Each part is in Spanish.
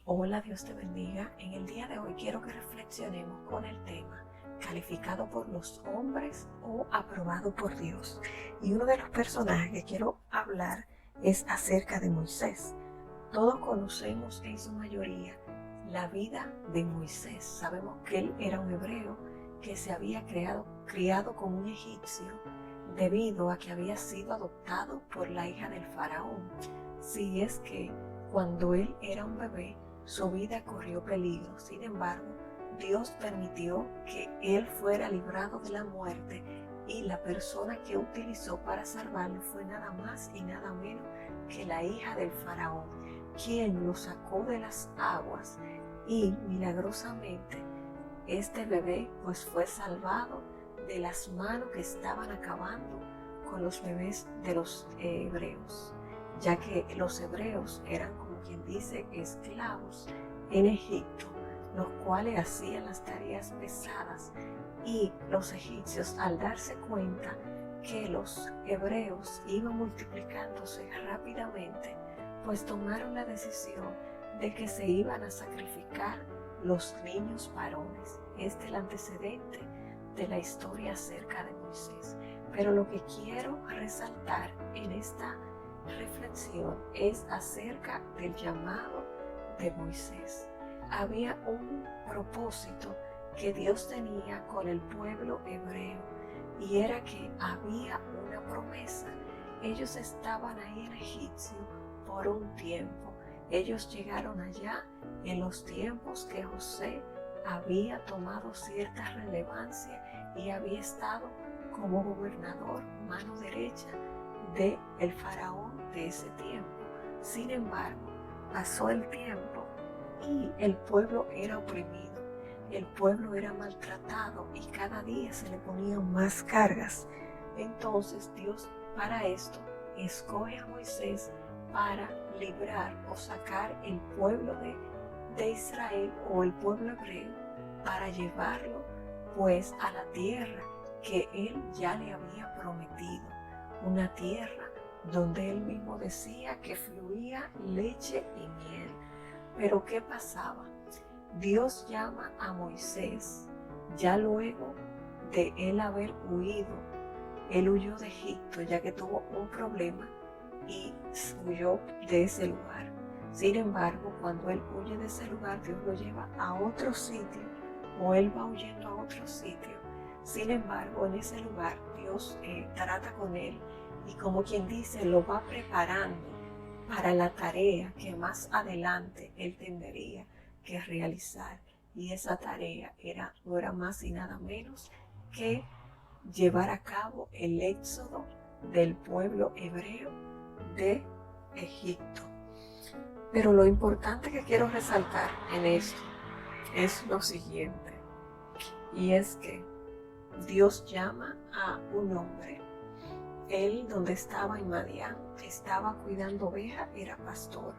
Hola, Dios te bendiga. En el día de hoy quiero que reflexionemos con el tema calificado por los hombres o aprobado por Dios. Y uno de los personajes que quiero hablar es acerca de Moisés. Todos conocemos en su mayoría la vida de Moisés. Sabemos que él era un hebreo que se había criado con un egipcio debido a que había sido adoptado por la hija del faraón. Si es que cuando él era un bebé, su vida corrió peligro. Sin embargo, Dios permitió que él fuera librado de la muerte y la persona que utilizó para salvarlo fue nada más y nada menos que la hija del faraón, quien lo sacó de las aguas y milagrosamente este bebé pues fue salvado de las manos que estaban acabando con los bebés de los hebreos, ya que los hebreos eran, como quien dice, esclavos en Egipto, los cuales hacían las tareas pesadas, y los egipcios, al darse cuenta que los hebreos iban multiplicándose rápidamente, pues tomaron la decisión de que se iban a sacrificar los niños varones. Este es el antecedente de la historia acerca de Moisés. Pero lo que quiero resaltar en esta reflexión es acerca del llamado de Moisés. Había un propósito que Dios tenía con el pueblo hebreo, y era que había una promesa. Ellos estaban ahí en Egipto por un tiempo. Ellos llegaron allá en los tiempos que José había tomado cierta relevancia y había estado como gobernador, mano derecha del faraón de ese tiempo. Sin embargo, pasó el tiempo y el pueblo era oprimido, el pueblo era maltratado y cada día se le ponían más cargas. Entonces Dios, para esto, escoge a Moisés para librar o sacar el pueblo de Israel o el pueblo hebreo, para llevarlo pues a la tierra que él ya le había prometido, una tierra donde él mismo decía que fluía leche y miel. Pero ¿qué pasaba? Dios llama a Moisés ya luego de él haber huido. Él huyó de Egipto ya que tuvo un problema y huyó de ese lugar. Sin embargo, cuando él huye de ese lugar, Dios lo lleva a otro sitio, o él va huyendo a otro sitio. Sin embargo, en ese lugar Dios trata con él y, como quien dice, lo va preparando para la tarea que más adelante él tendría que realizar. Y esa tarea no era más y nada menos que llevar a cabo el éxodo del pueblo hebreo de Egipto. Pero lo importante que quiero resaltar en esto es lo siguiente, y es que Dios llama a un hombre. Él, donde estaba en Madián, estaba cuidando ovejas, era pastor.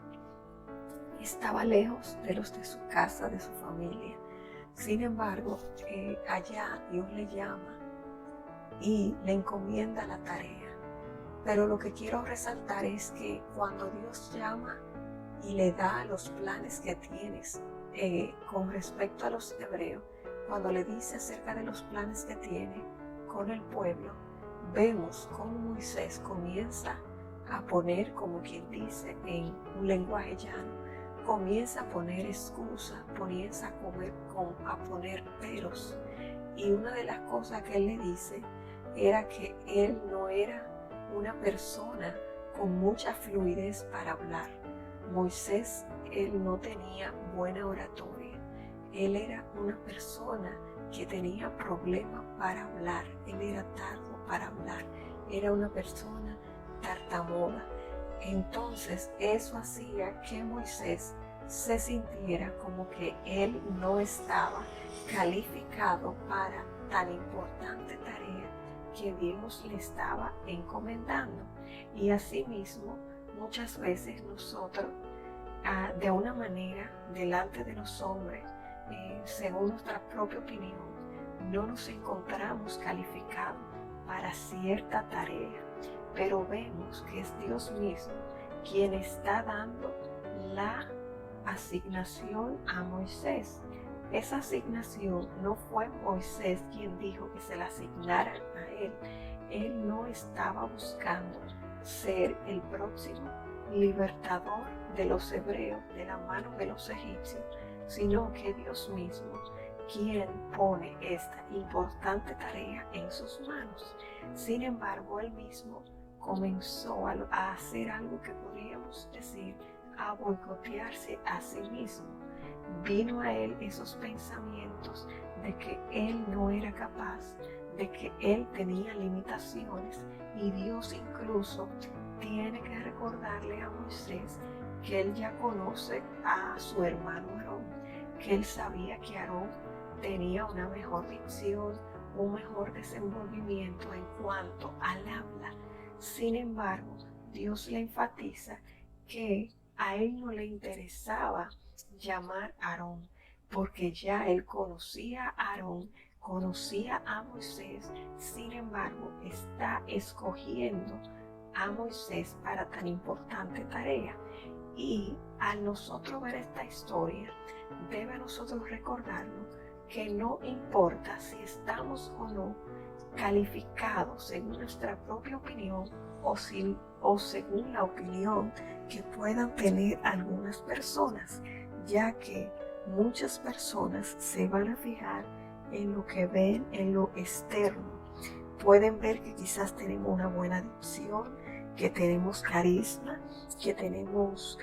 Estaba lejos de los de su casa, de su familia. Sin embargo, allá Dios le llama y le encomienda la tarea. Pero lo que quiero resaltar es que cuando Dios llama y le da los planes que tienes con respecto a los hebreos, cuando le dice acerca de los planes que tiene con el pueblo, vemos cómo Moisés comienza a poner, como quien dice en un lenguaje llano, comienza a poner excusas, comienza a poner peros. Y una de las cosas que él le dice era que él no era una persona con mucha fluidez para hablar. Moisés, él no tenía buena oratoria. Él era una persona que tenía problemas para hablar. Él era tardo para hablar. Era una persona tartamuda. Entonces eso hacía que Moisés se sintiera como que él no estaba calificado para tan importante tarea que Dios le estaba encomendando. Y asimismo, muchas veces nosotros, de una manera, delante de los hombres, según nuestra propia opinión, no nos encontramos calificados para cierta tarea, pero vemos que es Dios mismo quien está dando la asignación a Moisés. Esa asignación no fue Moisés quien dijo que se la asignaran a él. Él no estaba buscando ser el próximo libertador de los hebreos de la mano de los egipcios, sino que Dios mismo quien pone esta importante tarea en sus manos. Sin embargo, él mismo comenzó a hacer algo que podríamos decir a boicotearse a sí mismo. Vino a él esos pensamientos de que él no era capaz, de que él tenía limitaciones, y Dios incluso tiene que recordarle a Moisés que él ya conoce a su hermano Aarón, que él sabía que Aarón tenía una mejor dicción, un mejor desenvolvimiento en cuanto al habla. Sin embargo, Dios le enfatiza que a él no le interesaba llamar a Aarón, porque ya él conocía a Aarón, conocía a Moisés. Sin embargo, está escogiendo a Moisés para tan importante tarea. Y al nosotros ver esta historia, debe a nosotros recordarnos que no importa si estamos o no calificados según nuestra propia opinión o según la opinión que puedan tener algunas personas, ya que muchas personas se van a fijar en lo que ven en lo externo. Pueden ver que quizás tenemos una buena dicción, que tenemos carisma, que tenemos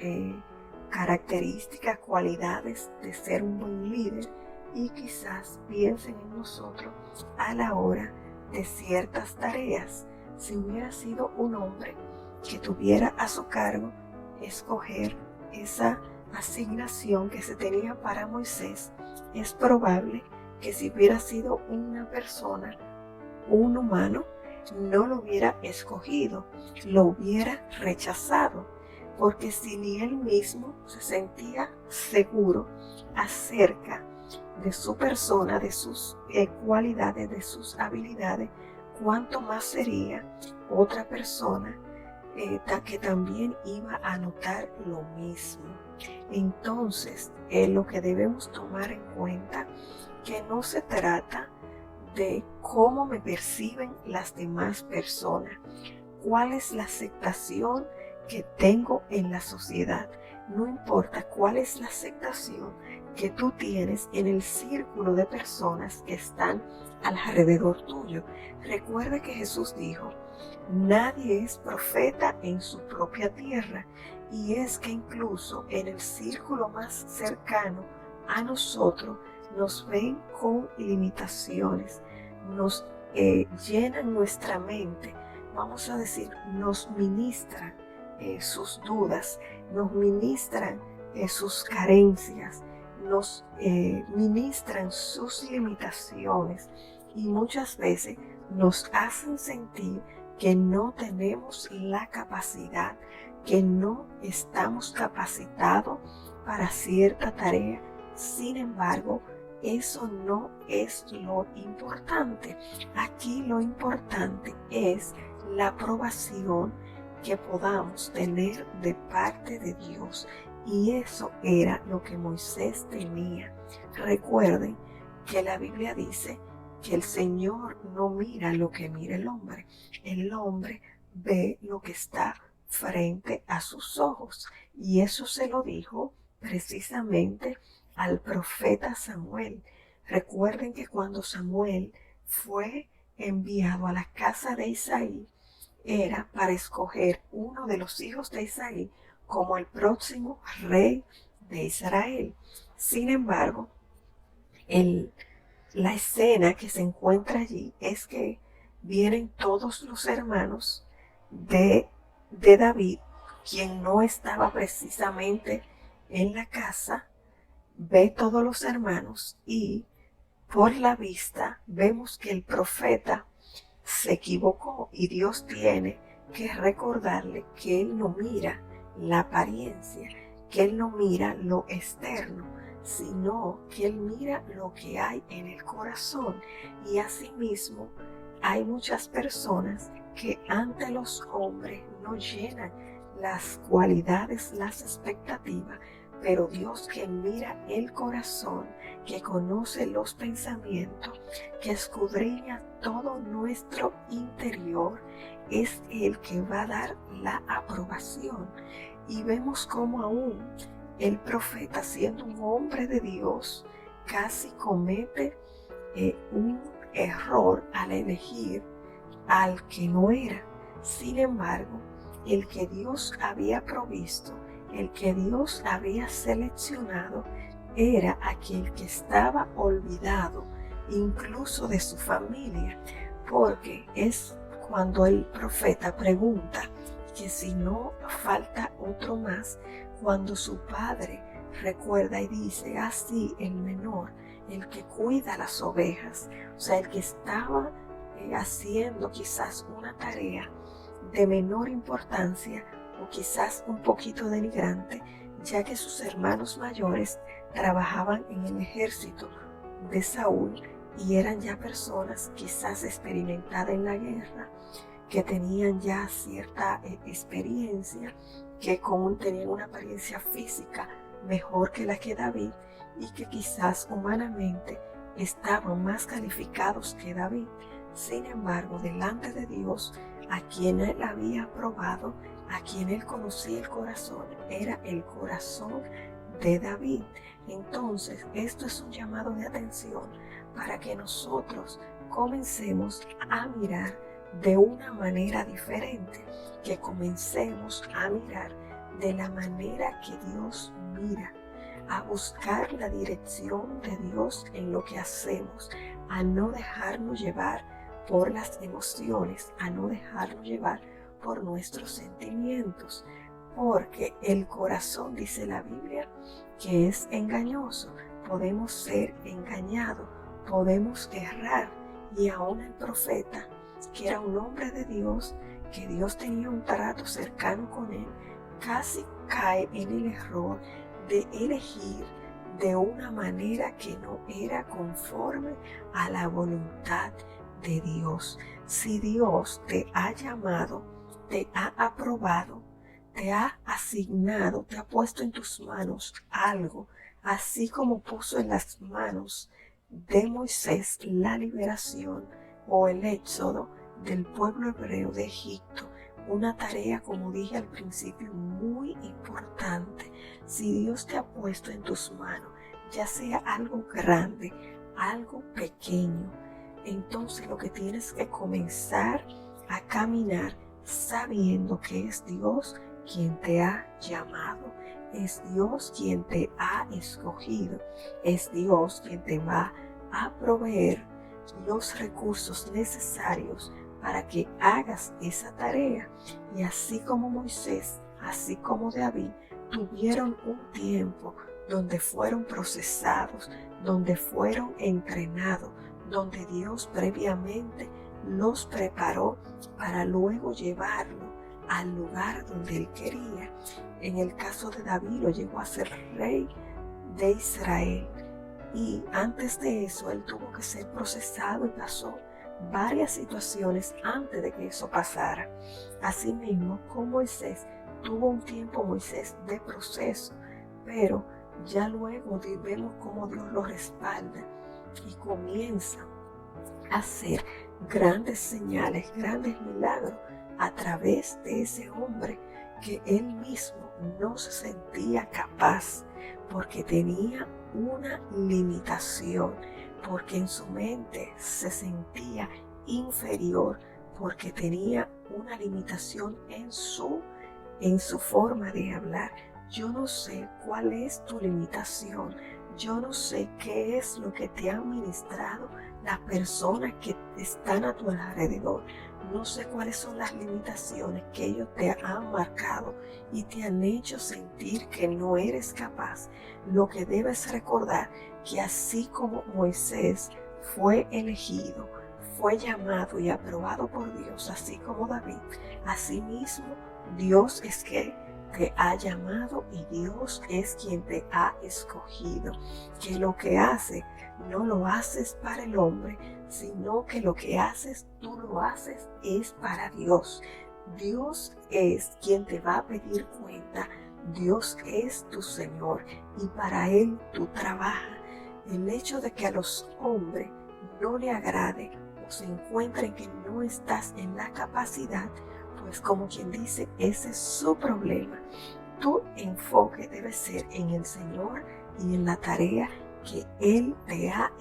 características, cualidades de ser un buen líder, y quizás piensen en nosotros a la hora de ciertas tareas. Si hubiera sido un hombre que tuviera a su cargo escoger esa asignación que se tenía para Moisés, es probable que si hubiera sido una persona, un humano, no lo hubiera escogido, lo hubiera rechazado, porque si ni él mismo se sentía seguro acerca de su persona, de sus cualidades, de sus habilidades, cuánto más sería otra persona que también iba a notar lo mismo. Entonces, lo que debemos tomar en cuenta, que no se trata de cómo me perciben las demás personas, cuál es la aceptación que tengo en la sociedad. No importa cuál es la aceptación que tú tienes en el círculo de personas que están alrededor tuyo. Recuerda que Jesús dijo: nadie es profeta en su propia tierra, y es que incluso en el círculo más cercano a nosotros nos ven con limitaciones, nos llenan nuestra mente, vamos a decir, nos ministran sus dudas, nos ministran sus carencias, nos ministran sus limitaciones, y muchas veces nos hacen sentir que no tenemos la capacidad, que no estamos capacitados para cierta tarea. Sin embargo, eso no es lo importante. Aquí lo importante es la aprobación que podamos tener de parte de Dios. Y eso era lo que Moisés tenía. Recuerden que la Biblia dice que el Señor no mira lo que mira el hombre. El hombre ve lo que está frente a sus ojos. Y eso se lo dijo precisamente al profeta Samuel. Recuerden que cuando Samuel fue enviado a la casa de Isaí, era para escoger uno de los hijos de Isaí como el próximo rey de Israel. Sin embargo, la escena que se encuentra allí es que vienen todos los hermanos de David, quien no estaba precisamente en la casa. Ve todos los hermanos y por la vista vemos que el profeta se equivocó, y Dios tiene que recordarle que Él no mira la apariencia, que Él no mira lo externo, sino que Él mira lo que hay en el corazón. Y asimismo hay muchas personas que ante los hombres no llenan las cualidades, las expectativas, pero Dios, que mira el corazón, que conoce los pensamientos, que escudriña todo nuestro interior, es el que va a dar la aprobación. Y vemos cómo aún el profeta, siendo un hombre de Dios, casi comete un error al elegir al que no era. Sin embargo, el que Dios había provisto, el que Dios había seleccionado, era aquel que estaba olvidado incluso de su familia, porque es cuando el profeta pregunta que si no falta otro más, cuando su padre recuerda y dice, así el menor, el que cuida las ovejas, o sea, el que estaba haciendo quizás una tarea de menor importancia o quizás un poquito denigrante, ya que sus hermanos mayores trabajaban en el ejército de Saúl y eran ya personas quizás experimentadas en la guerra, que tenían ya cierta experiencia, que tenían una apariencia física mejor que la que David y que quizás humanamente estaban más calificados que David. Sin embargo, delante de Dios, a quien él había aprobado, a quien él conocía el corazón, era el corazón de David. Entonces, esto es un llamado de atención para que nosotros comencemos a mirar de una manera diferente, que comencemos a mirar de la manera que Dios mira, a buscar la dirección de Dios en lo que hacemos, a no dejarnos llevar por las emociones, a no dejarnos llevar por nuestros sentimientos, porque el corazón, dice la Biblia, que es engañoso. Podemos ser engañados, podemos errar, y aún el profeta, que era un hombre de Dios, que Dios tenía un trato cercano con él, casi cae en el error de elegir de una manera que no era conforme a la voluntad de Dios. Si Dios te ha llamado, te ha aprobado, te ha asignado, te ha puesto en tus manos algo, así como puso en las manos de Moisés la liberación o el éxodo del pueblo hebreo de Egipto, una tarea, como dije al principio, muy importante. Si Dios te ha puesto en tus manos, ya sea algo grande, algo pequeño, entonces lo que tienes que comenzar a caminar sabiendo que es Dios quien te ha llamado, es Dios quien te ha escogido, es Dios quien te va a proveer los recursos necesarios para que hagas esa tarea. Y así como Moisés, así como David, tuvieron un tiempo donde fueron procesados, donde fueron entrenados, donde Dios previamente los preparó para luego llevarlo al lugar donde él quería. En el caso de David, lo llevó a ser rey de Israel, y antes de eso él tuvo que ser procesado y pasó varias situaciones antes de que eso pasara. Asimismo, con Moisés, tuvo un tiempo Moisés de proceso, pero ya luego vemos cómo Dios lo respalda y comienza a hacer grandes señales, grandes milagros a través de ese hombre que él mismo no se sentía capaz, porque tenía una limitación, porque en su mente se sentía inferior, porque tenía una limitación en su forma de hablar. Yo no sé cuál es tu limitación, yo no sé qué es lo que te han ministrado las personas que están a tu alrededor. No sé cuáles son las limitaciones que ellos te han marcado y te han hecho sentir que no eres capaz. Lo que debes recordar, que así como Moisés fue elegido, fue llamado y aprobado por Dios, así como David, asimismo Dios es que te ha llamado y Dios es quien te ha escogido. Que lo que hace no lo haces para el hombre, sino que lo que haces, tú lo haces es para Dios. Dios es quien te va a pedir cuenta Dios es tu Señor y para Él tú trabajas. El hecho de que a los hombres no le agrade o se encuentren que no estás en la capacidad, pues como quien dice, ese es su problema. Tu enfoque debe ser en el Señor y en la tarea que Él te ha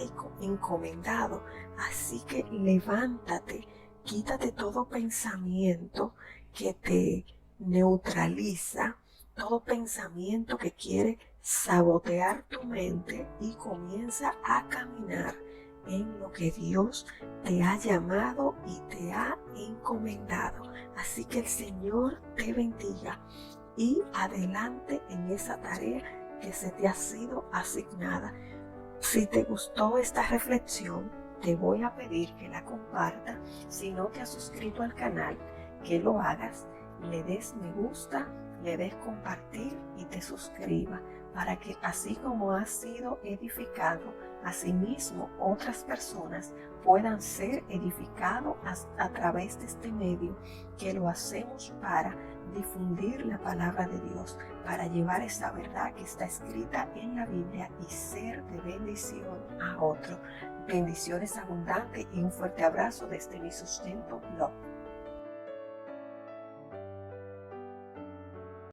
encomendado. Así que levántate, quítate todo pensamiento que te neutraliza, todo pensamiento que quiere sabotear tu mente y comienza a caminar en lo que Dios te ha llamado y te ha encomendado. Así que el Señor te bendiga y adelante en esa tarea que se te ha sido asignada. Si te gustó esta reflexión, te voy a pedir que la compartas. Si no te has suscrito al canal, que lo hagas, le des me gusta, le des compartir y te suscribas para que así como has sido edificado, asimismo otras personas puedan ser edificados a través de este medio que lo hacemos para difundir la palabra de Dios, para llevar esa verdad que está escrita en la Biblia y ser de bendición a otro. Bendiciones abundantes y un fuerte abrazo desde Mi Sustento Blog.